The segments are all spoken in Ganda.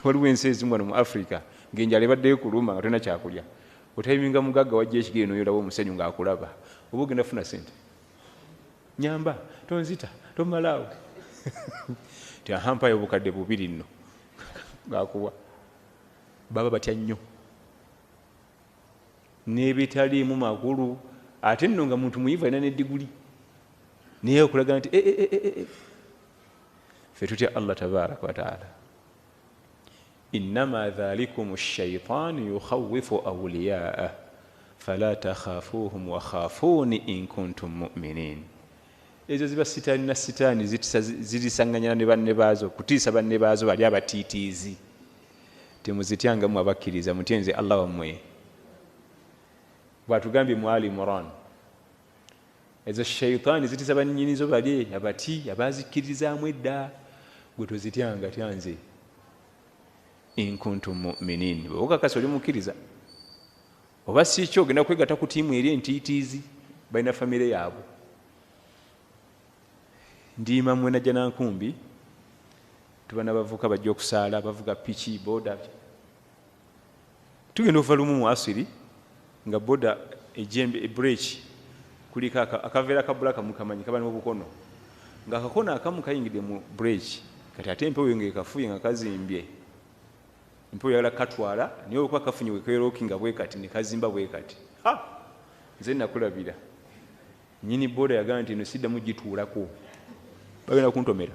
waliwo ensi ezimu wano mu Africa ng'enjala ebaddeyo kuluma nga tolina kyakulya otayiminga mugagga wajja ekigere noyolawo omusenyu ng'akulaba oba ogenda funa sente nyamba tonzita tomalaawo tiahampayo obukadde 2 nno ng'akuwa baba batya nnyo n'ebitaliimu makulu ate nno nga muntu muyivu alina n'eddiguli naye okulaga nti ffe tutya Allah tabaraka wa taala innama dhalikum ash-shaytanu yukhawwifu awliyaa'ah fala takhafuhum wa khafuni in kuntum mu'minin. Ezo ziba sitaani na sitaani zirisanganya ne banne baazo kutiisa banne baazo bali abatiitiizi temuzityangamu abakkiriza mutyenze Allah wammwe bwatugambye mu Ali Imran ezo shaytaani zitiisa bannyinizo bali abati abazikkiririzaamu edda gwe tozityanga tyanze in kuntum mu'minin okakasa oli mukkiriza oba si kyo ogenda kwegatta ku tiimu eri entiitiizi balina famire yaabwe. Ndiima mmwe najja nankumbi tubana bavuka bajja okusaala bavuga piki boda tugenda okuva lumu mu asiri nga boda ejembe ebreki kuliko akaveera kabulaka mukamanyi kaba n'obukono ng'akakono akamu kayingidde mu breki kati ate empewo ng'ekafuye nga kazimbye empewo yagala katwala naye olwokuba kafunye wekeerookinga bwe kati ne kazimba bwe kati nze nakulabira nnyini boda yagamba nti eno siddamu gituulako bagenda kuntomera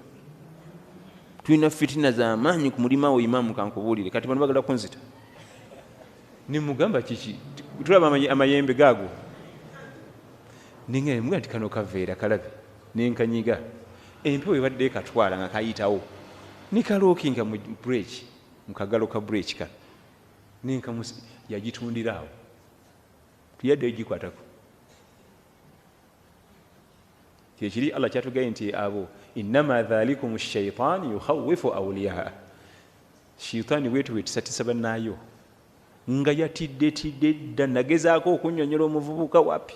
tulina fitina z'amaanyi ku mulima wo imaamu kankubuulire kati bano bagala kunzita nimugamba kiki tulaba amayembe gaago ninga nti kano kaveera kalabe nenkanyiga empewo ebadde katwala nga kayitawo nikalookinga mu breki mu kagalo ka breki kano ninkamusi yagitundirawo tuyaddeyo gikwatako kyekiri Allah kyatugaye nti abo innama dhalikum ash-shaytan yukhawwifu awliyaa shaytani wetu wetisatisa bannayo nga yatidde dda nagezaako okunnyonnyola omuvubuka wapi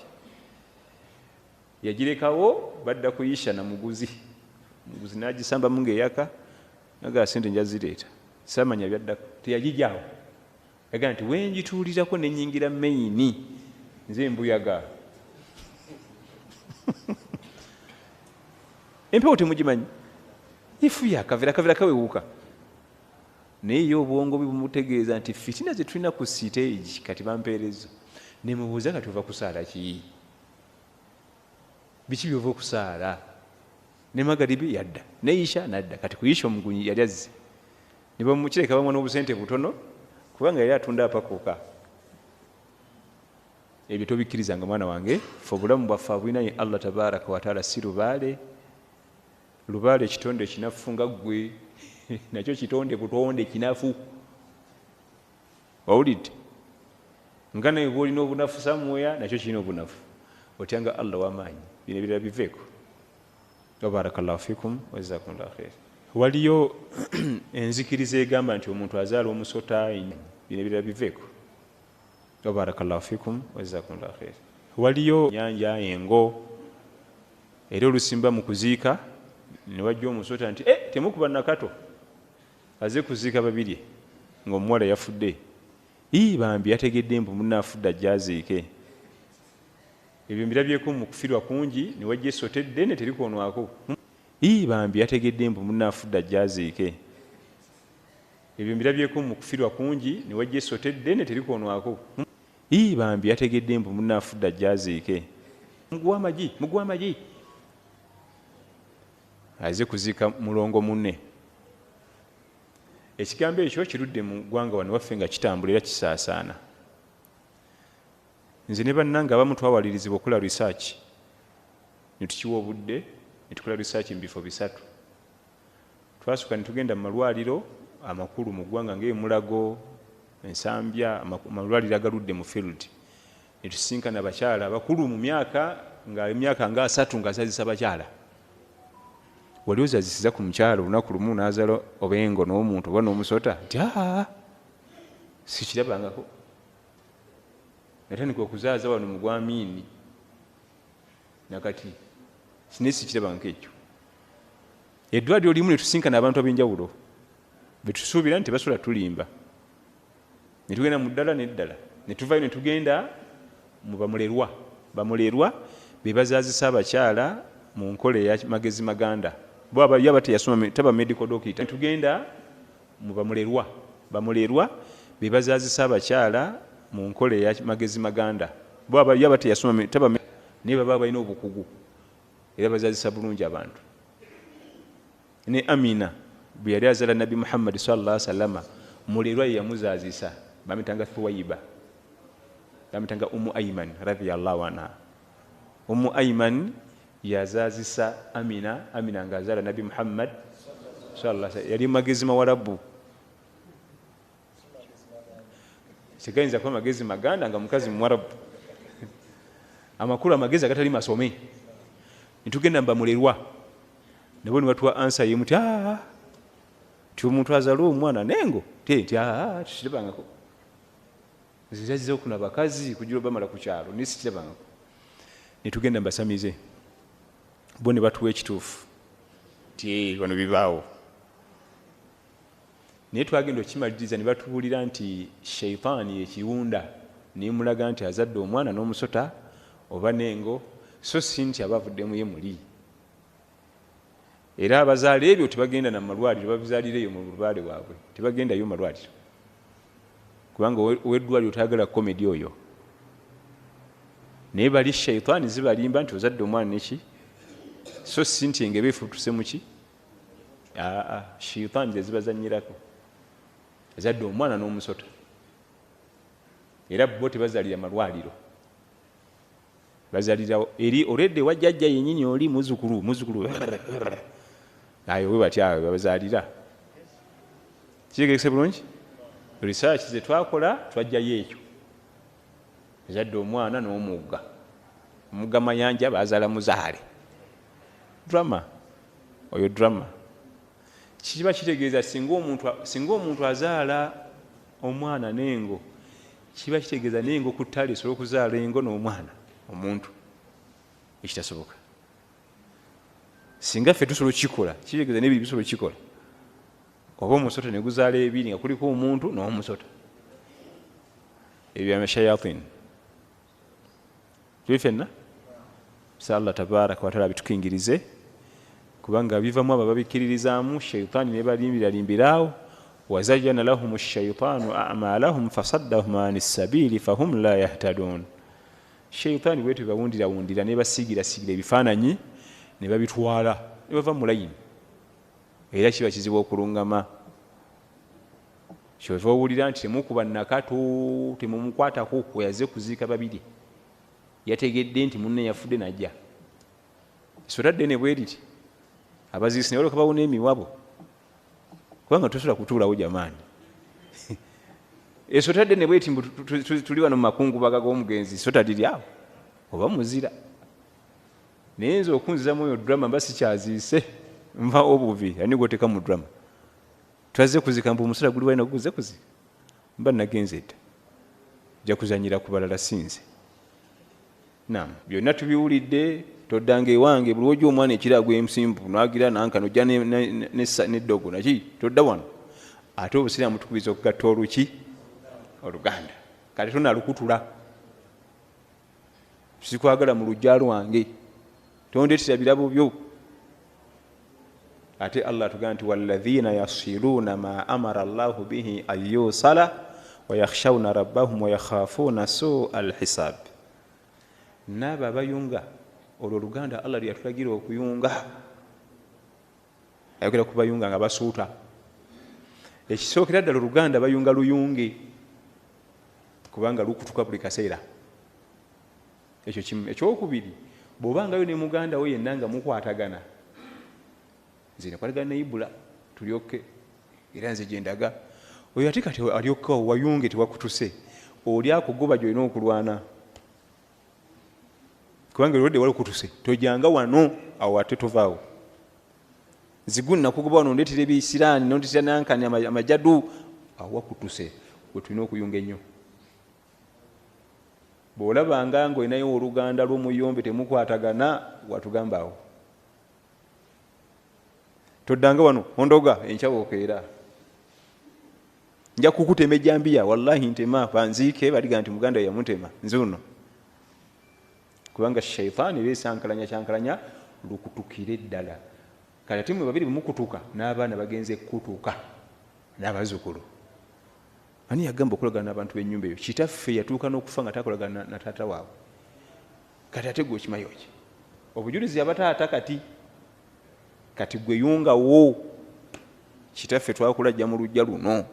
yagirekawo badda kuyisha na muguzi n'agisamba mu ng'eyaka nagala sente njazireeta samanya byaddako teyagijaawo yagaa nti wenjituulirako nenyingira maini nze mbuyaga empewo temugimanyi ifuya akaveera kawewuka naye ye obwongo bumutegeeza nti fitina zetulina ku siteegi kati bampeereza nemubuuza kati ova kusaala ki biki byova okusaala ne magaribi yadda ne isha nadda kati kuyisha omugunyi yali azze ne bamukireka bamwa n'obusente butono kubanga yali atunda apakuuka ebyo tobikkirizanga mwana wange fe obulamu bwaffe abwinanye Allah tabaraka wataala si lubaale ekitonde ekinafu nga ggwe nakyo kitonde butonde kinafu wawulidde nga naye bwe olina obunafu samweya nakyo kirina obunafu otyanga Allah w'amaanyi bino ebirala biveeko. Barakallahu fikum wa jazakumullahu khair. Waliyo enzikiriza egamba nti omuntu azaala omusota bino ebirala biveeko. Barakallahu fikum wa jazakumullahu khair. Waliyo nyanja engo era olusimba mu kuziika ne wajja omusota nti temukuba nakato aze kuziika babiri ng'omuwala yafudde bambi yategedde mbu munaafudde ajja aziike ebyo mbirabyeko mu kufirwa kungi ne wajja essota eddene terikoonwako bambi yategedde mbu munaafudde ajja aziike ebyo mbirabyeko mu kufirwa kungi ne wajja essota eddene terikoonwako bambi yategedde mbu munaafudde ajja aziike muguwa amagi aze kuziika mulongo munne. Ekigambo ekyo kirudde mu ggwanga wano waffe nga kitambula era kisaasaana. Nze ne bannange abamu twawalirizibwa okukola research ne tukiwa obudde ne tukola research mu bifo 3. Twasooka ne tugenda mu malwaliro amakulu mu ggwanga ng'Emulago, Ensambya, amalwaliro agaludde mu field ne tusinkana abakyala abakulu mu myaka nga 3 nga azazisa bakyala. Wali ozazisiza ku mukyalo olunaku lumu n'azaala obengo n'omuntu oba n'omusota nti sikirabangako natandika okuzaaza wano mu gwamiini nakati naye sikirabangako ekyo. Eddwaliro limu ne tusinkana abantu ab'enjawulo betusuubira nti basula tulimba ne tugenda mu ddala neddala ne tuvayo ne tugenda mu bamulerwa be bazaazisa abakyala mu nkola eya magezi maganda bo yaba teyasoma taba medical doctor. Tugenda mu bamulerwa be bazaazisa abakyala mu nkola eya magezi maganda bo yaba teyasoma taba ne baba balina obukugu era bazaazisa bulungi abantu. Ne Amina bwe yali azaala Nabi Muhammad sallallahu alaihi wasallam mulerwa ye yamuzaazisa bamitanga Thuwaiba bamitanga Ummu Ayman radhiyallahu anha. Ummu Ayman yazaazisa Amina ng'azaala Nabi Muhammad sallallahu alaihi wasallam yali magezi mawarabu kigayinza kuba magezi maganda nga mukazi muwarabu amakulu amagezi agatali masome nitugenda mbamulerwa nabo ne batuwa ansa ye muti ti omuntu azaala omwana nengo tukirabangako zizaziza okuna bakazi kugira bamala ku kyalo nisikirabangako nitugenda mbasamize bo ne batuwa ekituufu ti wano bibaawo naye twagenda okimaliriza ne batubuulira nti sheitaani yekiwunda nemulaga nti azadde omwana n'omusota oba nengo so si nti abavuddemu ye muli era abazaala ebyo tebagenda na malwaliro babizaalireyo mu lubaale waabwe tebagendayo malwaliro kubanga oweddwaliro tayagala komedi oyo naye bali sheitaani zibalimba nti ozadde omwana neki so si nti engebe efutuse muki sheitaani zezibazanyirako azadde omwana n'omusota era bo tebazaalira malwaliro bazalira eri already wajjajja yennyini oli muzukulu ayo we batya babazalira kigegese bulungi research ze twakola twajjayo ekyo azadde omwana n'omugga mayanja bazaala muzaale drama oyo drama kiba kitegeeza singa omuntu azaala omwana nengo kiba kitegeeza nengo ku ttale esobola okuzaala engo n'omwana omuntu ekitasoboka singa ffe tusobola okukikola kitegeeza n'ebiri bisobola okukikola oba omusota ne guzaala ebiri nga kuliko omuntu n'omusota ebyo amashayatin tuli ffenna sa Allah tabaraka wataala bitukingirize kubanga bivamu abo babikkiririzaamu sheitaani ne balimbiralimbiraawo wazayyana lahum ash-shaytaanu a'maalahum fasaddahum ani s-sabiili fahum la yahtadun. Sheitaani bwetu bawundirawundira ne basiigirasiigira ebifaananyi ne babitwala ne bava mu layini era kiba kizibu okulungama. Kyova owulira nti temukuba nakato temumukwatako weyaze kuziika babiri yategedde nti munne yafudde najja esotadde ne bwe riti abaziisi ne balyoka bawuna emiwabo kubanga tosobola kutuulawo jamaani esotadde ne bwe ti tuli wano mu makungubaga g'omugenzi sota liri awo oba muzira naye nze okunzizamu oyo drama mba sikyaziise nva obuvi ani gwoteeka mu drama twaze kuzika mbu omusota guli walina guguze kuzika mba nagenze dda ja kuzanyira ku balala sinze. Naam, byonna tubiwulidde toddanga ewange buli wojja omwana ekiragwa emusimbu nagira nanka nojja neddogo naki todda wano ate obusiraamu tukubiriza okugatta oluki oluganda kale tonalukutula sikwagala mu lujja lwange tondetera birabo byo. Ate Allah tugamba nti walladhina yasiluuna ma amara Allahu bihi an yusala wa yakhshawna rabbahum wa yakhafuna su'a alhisab. Nabo abayunga olwo luganda Allah lyatulagira okuyunga ayogera ku bayunga nga basuuta ekisookera ddala oluganda bayunga luyunge kubanga lukutuka buli kaseera ekyo kimu. Ekyokubiri bw'obangayo ne muganda we yenna nga mukwatagana nze nekwatagana ne Ibula tulyoke era nze gyendaga oyo ate kati alyoka wayunge tewakutuse oli akugoba gy'olina okulwana kubanga olwedde wali okutuse tojanga wano awo ate tovaawo ziguni nakugoba wano ndetera ebisiraani nondetera nankani amajadu awo wakutuse we tulina okuyunga ennyo. Bw'olabanga ng'olinayo oluganda lw'omuyombe temukwatagana watugamba awo toddanga wano ondoga enkya bwokeera nja kukutema ejjambiya wallahi ntema panziike baliga nti muganda yamutema nzuno kubanga shaitaani besankalanya lukutukire eddala kati ate mwe babiri bumukutuka n'abaana bagenze kutuka n'abazzukulu ani yagamba okulagana n'abantu b'ennyumba eyo kitaffe yatuuka n'okufa nga takolagana na taata waabwe kati ate gwe okimayo ki obujulizi abataata kati gwe yungawo kitaffe twakulajja mu lujja luno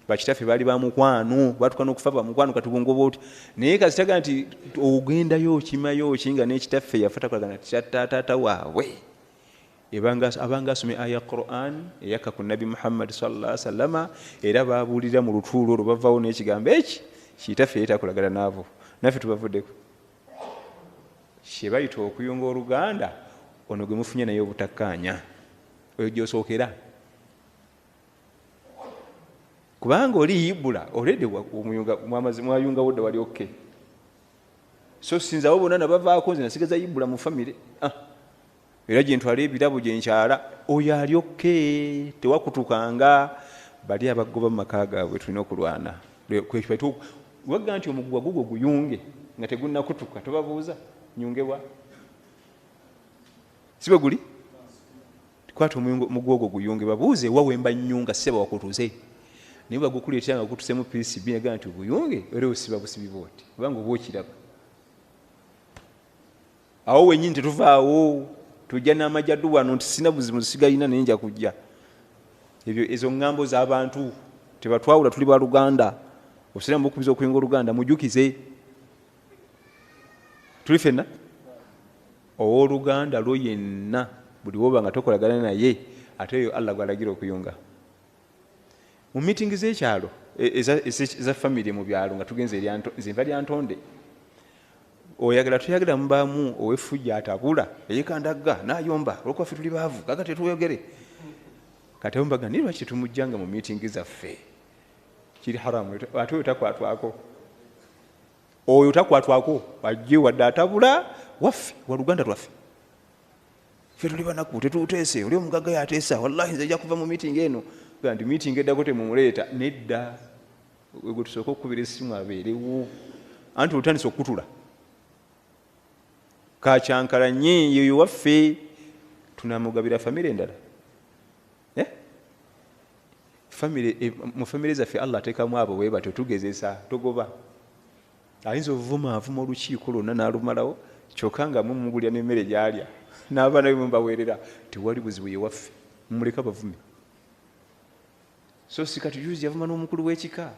bakitaffe baali bamukwano batuuka n'okufa bamukwano kati bwongoba oti naye kazitaga nti ogendayo okimayo ki nga n'ekitaffe yafa takolagana taata waabwe abanga asomye aya Quran eyaka ku Nabi Muhammad sallallahu alaihi wasallama era babuulira mu lutuulo olwo bavaawo n'ekigambo eki kitaffe yetakolagana naabo naffe tubavuddeko kye bayita okuyunga oluganda ono gwe mufunye naye obutakkaanya oyo gyosookera kubanga oli ibula olede mwayungawo dda wali okke so sinzawo bonna nabavaako nze nasigaza ibula mu famire era gyentwala ebirabo gyenkyala oyo ali okke tewakutukanga bali abagoba mu maka gaabwe tulina okulwana waga nti omuguwa gugwo guyunge nga tegunnakutuka tobabuuza nyungebwa sibe guli kwata omuguwa ogwo guyunge babuuze wa wemba nyunga seba wakutuze naye bagukuleetera nga gutusemu PCB naga nti obuyunge era osiba busibi bwoti kubanga oba okiraba awo wenyini tetuvaawo tujja n'amajjaddu wano nti sina buzibu sigalina naye nja kujja ebyo ezo ŋŋambo z'abantu tebatwawula tuli ba Luganda obusera mubukubiza okuyunga Oluganda mujjukize tuli fenna owooluganda lwo yenna buli woba nga tokolagana naye ate eyo Allah gwalagira okuyunga mu mitingi z'ekyalo eza famire mu byalo nga tugenze nzinva lya Ntonde oyagala tuyagala mubaamu ow'effujja atabula eyekandagga n'ayomba olwokuba ffe tuli baavu kaga tetweyogere kati awo mbaga naye lwaki tumujjanga mu mitingi zaffe kiri haramu ate oyo takwatwako oyo takwatwako ajje wadde atabula waffe wa Luganda lwaffe ffe tuli banaku tetuteese oli omugagga yateesa wallahi nze ejja kuva mu mitingi eno nti mitingi eddako temumuleeta nedda gwe tusooka okukubira essimu abeerewo anti olutandisa okutula kacyankalanye yoyo waffe tunamugabira famire endala mu famire zaffe Allah ateekamu abo bwe batyo tugezesa togoba ayinza ovuma avuma olukiiko lwonna n'alumalawo kyokka nga mumugulya n'emmere gy'alya n'abaana be mubaweerera tewali buzibu ye waffe mumuleka bavume so sikati juzi yavuma n'omukulu w'ekika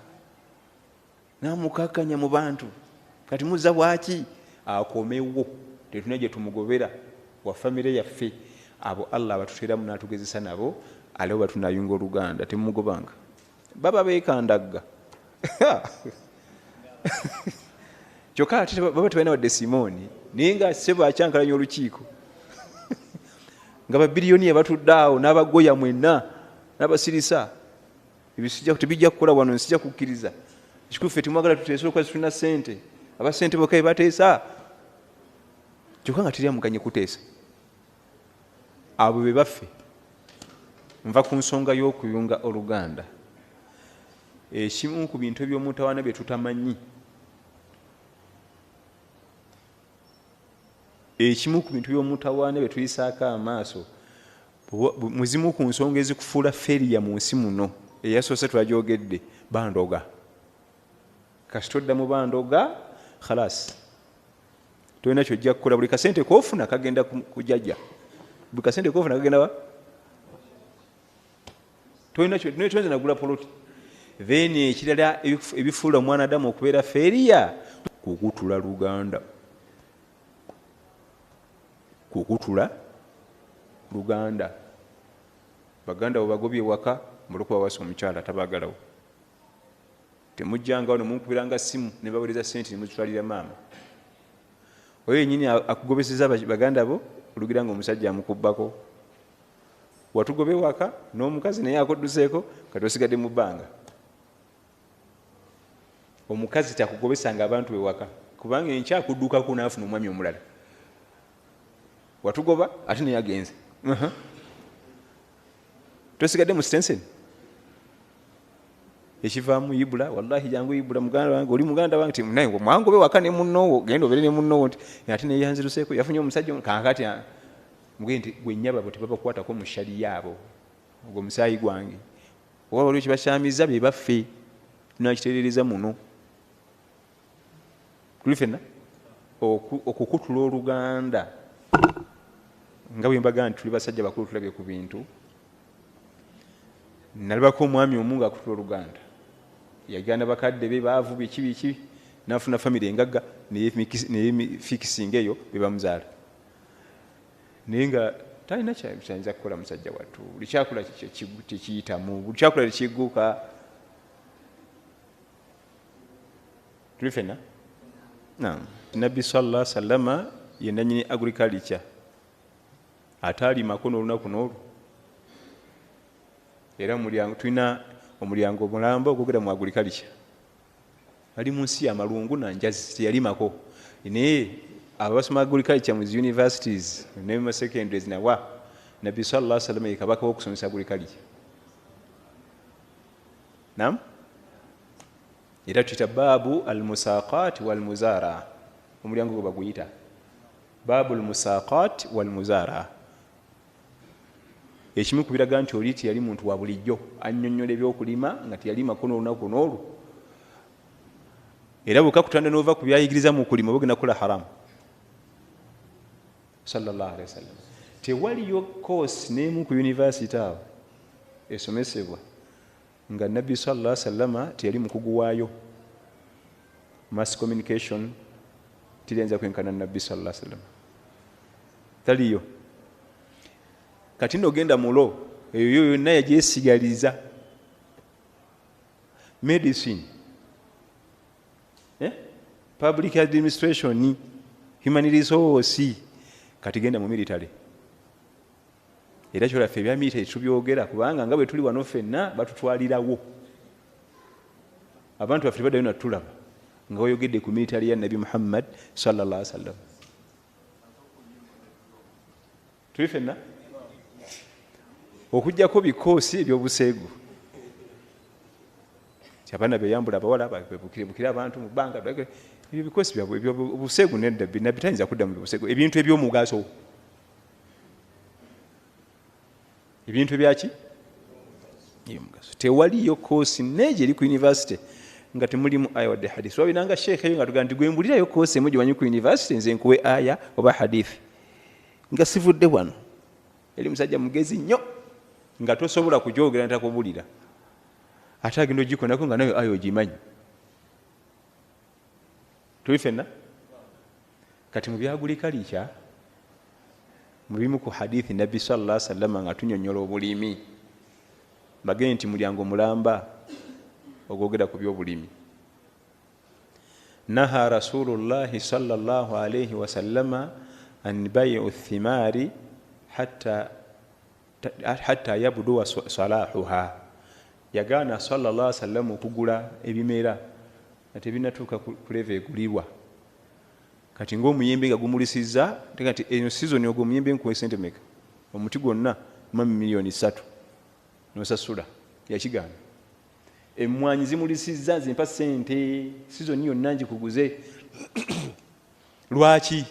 n'amukakkanya mu bantu kati muzza bwaki akomewo tetuna gye tumugobera wa famire yaffe abo Allah abatuteeramu n'atugezesa nabo aliwo batunayunga Oluganda temumugobanga baba beekandagga kyokka ate baba tebalina wadde Simoni naye nga ssebo akyankalanya olukiiko nga babiliyoni batudde awo n'abagoya mwenna n'abasirisa tebijja kukola wano nsijja kukkiriza kikulu ffe timwagala tuteese olwokuba tulina ssente abasente bokka bebateesa kyokka nga teryamuganye kuteesa abo be baffe nva ku nsonga y'okuyunga Oluganda ekimu ku bintu eby'omutawaana bye tutamanyi ekimu ku bintu by'omutawaana bye tuyisaako amaaso muzimu ku nsonga ezikufuula feriya mu nsi muno eyasoose twagyogedde bandoga kasi todda mu bandoga khalas tolina kyojja kukola buli kasente koofuna kagenda kujajja buli kasente koofuna kagenda wa tolina nagula poloti then ekirala ebifuula omwana adamu okubeera feriya kukutula Luganda kukutula Luganda baganda bo bagobye waka mulikuba wasa omukyala tabagalawo temujjanga wano munkubiranga simu ne bawereza sente ne muzitwalira maama oyo yennyini akugobeseza baganda bo olugira nga omusajja amukubbako watugobe waka n'omukazi naye akodduseeko kati osigadde mu bbanga omukazi takugobesanga abantu be waka kubanga enkyakuddukaku n'afuna omwami omulala watugoba ate naye agenze tosigadde mu Stenson ekivaamu ibula wallahi jangu ibula muganda wange oli muganda wange naye mwangu be wakane munnowo genda obere ne munnowo nti ate ne yanziruseeko yafunye omusajja kankati mugende gwe nnyaba bo tebabakwatako mu shali yaabo ogwo musaayi gwange oba waliwo kibashamiza be baffe tunakitereereza muno tuli fenna okukutula oluganda nga bwe mbaga nti tuli basajja bakulu tulabye ku bintu nalabako omwami omu nga akutula oluganda yaganda bakadde be baavu biki nafuna famire engagga neyemifikisinga eyo bebamuzaala naye nga talina kyayinza kukola musajja wattu buli kyakula tekiyitamu buli kyakula tekigguka tuli fenna nabbi sallallahu alaihi wasallama yenanyini agriculture ataalimako n'olunaku n'olwo era tulina omulyango omulamba ogwogera mu agriculture ali mu nsi y'amalungu nanjazi teyalimako naye abasoma agriculture mu universities ne mu secondaries nawa nabbi sallallahu alaihi wasallam ye kabaka w'okusomesa agriculture nam era tuyita baabu almusaqat walmuzara omulyango gwe baguyita baabu almusaqat walmuzara ekimu kubiraga nti oli teyali muntu wa bulijjo annyonnyola ebyokulima nga teyalimako n'olunaku n'olwo era bweka kutanda n'ova ku byayigiriza mu kulima oba ogenda kukola haramu sallallahu alaihi wasallam tewaliyo course n'emu ku university awo esomesebwa nga nabbi sallallahu alaihi wasallama teyali mukugu waayo mass communication tirenza kwenkana nabbi sallallahu alaihi wasallam taliyo kati nogenda mulo eyo yonna yagyesigaliza medicine public administration human resource kati genda mu military era kyolaffe ebya military tubyogera kubanga nga bwe tuli wano ffenna batutwalirawo abantu baffe tebaddayo natulaba nga oyogedde ku military ya nabi Muhammad sallallahu alaihi wasallam tuli ffenna okujjako bikoosi ebyobuseegu abaana beyambula abawala bebukire abantu mu bbanga ebyo bikoosi byabwe obuseegu nabbi tayinza kudda mu buseegu ebintu ebyomugaso ebintu ebyaki ebyomugaso tewaliyo koosi neegi eri ku university nga temulimu aya wadde hadisi wabinanga sheekh eyo nga tugaa nti gwembulirayo koosi emu gyewanyi ku university nze nkuwe aya oba hadithi nga sivudde wano eri musajja mugezi nnyo nga tosobola kujogera ntakubulira ate agenda ogikonako nga nayo ayo ogimanyi tuli ffenna kati mu byagulikalikya mu bimu ku hadithi nabbi sallallahu alaihi wasallam nga tunyonnyola obulimi bagende nti mulyango mulamba ogwogera ku byobulimi naha rasulullahi sallallahu alaihi wasallama an bai'u thimari hatta yabduwa salahuha yagaana sallallahu alaihi wasallam okugula ebimera ate binatuuka ku level egulibwa kati ng'omuyembe nga gumulisizza kati eno season ogwo omuyembe nkuwe sente meka omuti gwonna mami miliyoni 3 nosasula yakigaana emmwanyi zimulisizza zimpa sente season yonna ngikuguze lwaki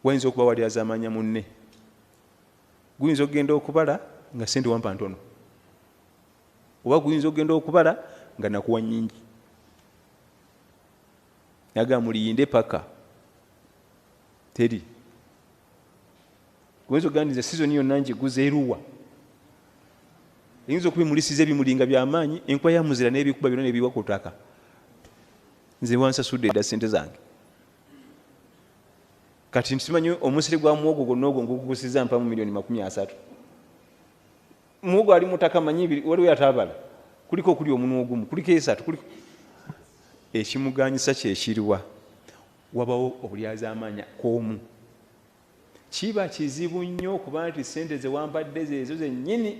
wayinza okuba wali azamanya munne guyinza okugenda okubala nga sente wampa ntono oba guyinza okugenda okubala nga nakuwa nnyingi naga muliyinde paka teri guyinza okugandiza season yonna ngiguze eruwa eyinza okubimulisiza ebimulinga byamaanyi enkuba ya muzira n'ebikuba byonna nebiwa ku ttaka nze wansasudde edda sente zange kati nsimanyi omusiri gwa muwogo gwonna ogwo ngugusiza mpamu miliyoni 30 muwogo ali mutaka manyi waliwo yatabala kuliko okuli omunwa ogumu kuliko esatu kuliko ekimuganyisa kyekiriwa wabawo obulyazamanya kwomu kiba kizibu nnyo okuba nti sente zewampadde zeezo zennyini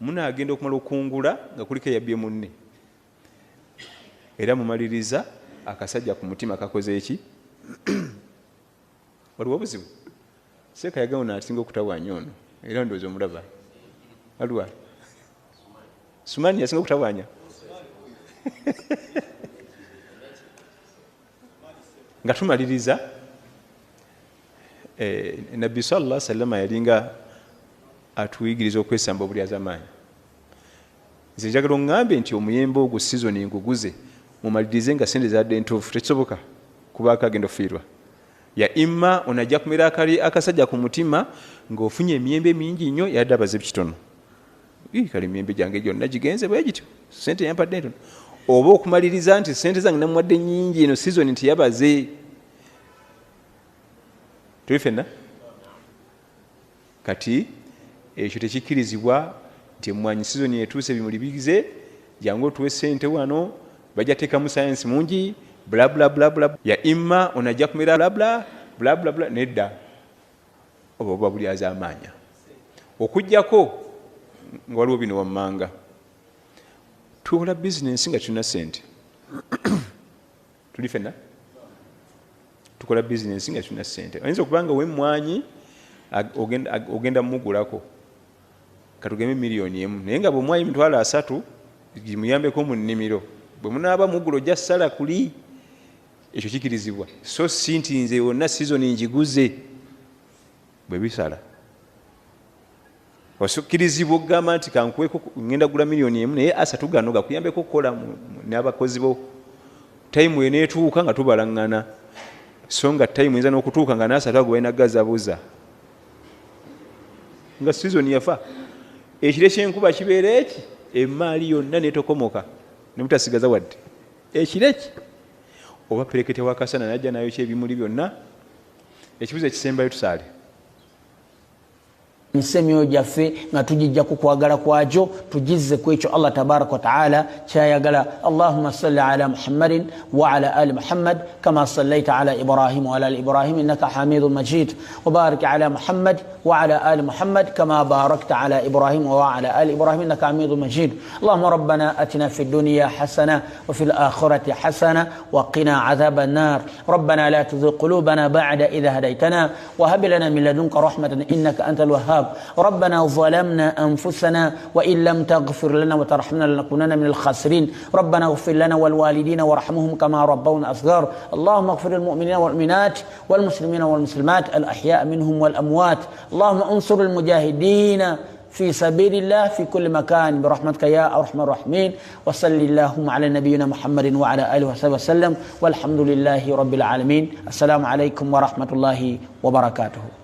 munaagenda okumala okungula nga kuliko eyabbye munne era mumaliriza akasajja ku mutima kakoze eki waliwo obuzibu seeka yagawo naasinga okutawanya ono era ndowooza omulaba aliwa sumani yasinga okutawanya nga tumaliriza nabbi sallallahu alaihi wasallam yalinga atuyigiriza okwesamba obulyaza amaanyi. Nze njagala oŋŋambe nti omuyembe ogwo sizoni nguguze mumalirize nga sente zadde ntuufu tekisoboka kuba akagenda ofiirwa. Ya imma onajja kumera akasajja ku mutima ng'ofunye emiyembe mingi nnyo yadde abaze kitono. Kale emiyembe gyange gyonna gigenze bwe gityo sente yampadde ntono. Oba okumaliriza nti sente zange namuwadde nnyingi eno sizoni nti yabaze. Tuli ffenna kati ekyo tekikkirizibwa nti emmwanyi sizoni etuuse bimuli bigize jangu otuwe sente wano bajja teekamu sayansi mungi bla bla bla bla ya imma onajja kumera bla bla bla bla bla nedda oba bulyaza amaanya okujjako nga waliwo bino wammanga tukola bizinensi nga tulina sente. Tuli ffenna tukola bizinensi nga tulina sente. Oyinza okuba nga wemmwanyi ogenda mumugulako katugeme miliyoni emu naye nga bwemwayi mitwalo 3 gimuyambeko mu nnimiro bwe munaaba mugula ojja ssala kuli. Ekyo kikirizibwa so si nti nze wonna sizoni njiguze bwe bisala osukkirizibwa okugamba nti kankuweko ngenda gula miliyoni emu naye 3 gano gakuyambeko okukola n'abakozi bo tayimu eneetuuka nga tubalaŋŋana so nga tayimu eyinza n'okutuuka nga n3 ago balina gazabuza nga sizoni yafa ekire kyenkuba kibeera eki emaali yonna netokomoka nemutasigaza wadde ekire ki oba perekete wakasana najja nayo kyebimuli byonna. Ekibuzo ekisembayo tusaale misemyo gyaffe nga tujijja ku kwagala kwakyo tujizze ku ekyo Allah tabaraka wa taala kyayagala. Allahumma salli ala Muhammadin wa ala ali Muhammad kama sallaita ala Ibrahim wa ala ali Ibrahim innaka Hamidun Majid wa barik ala Muhammad wa ala ali Muhammad kama barakta ala Ibrahim wa ala ali Ibrahim innaka Hamidun Majid. Allahumma rabbana atina fid dunya hasana wa fil akhirati hasana wa qina adhaban nar. Rabbana la tuzigh qulubana ba'da idh hadaytana wa hab lana min ladunka rahmatan innaka antal wahhab. ربنا ظلمنا أنفسنا وإن لم تغفر لنا وترحمنا لنكونن من الخاسرين. ربنا اغفر لنا والوالدين وارحمهم كما ربونا صغار. اللهم اغفر للمؤمنين والمؤمنات والمسلمين والمسلمات الأحياء منهم والأموات. اللهم انصر المجاهدين في سبيل الله في كل مكان برحمتك يا أرحم الراحمين. وصل اللهم على نبينا محمد وعلى آله وصحبه وسلم والحمد لله رب العالمين. السلام عليكم ورحمة الله وبركاته.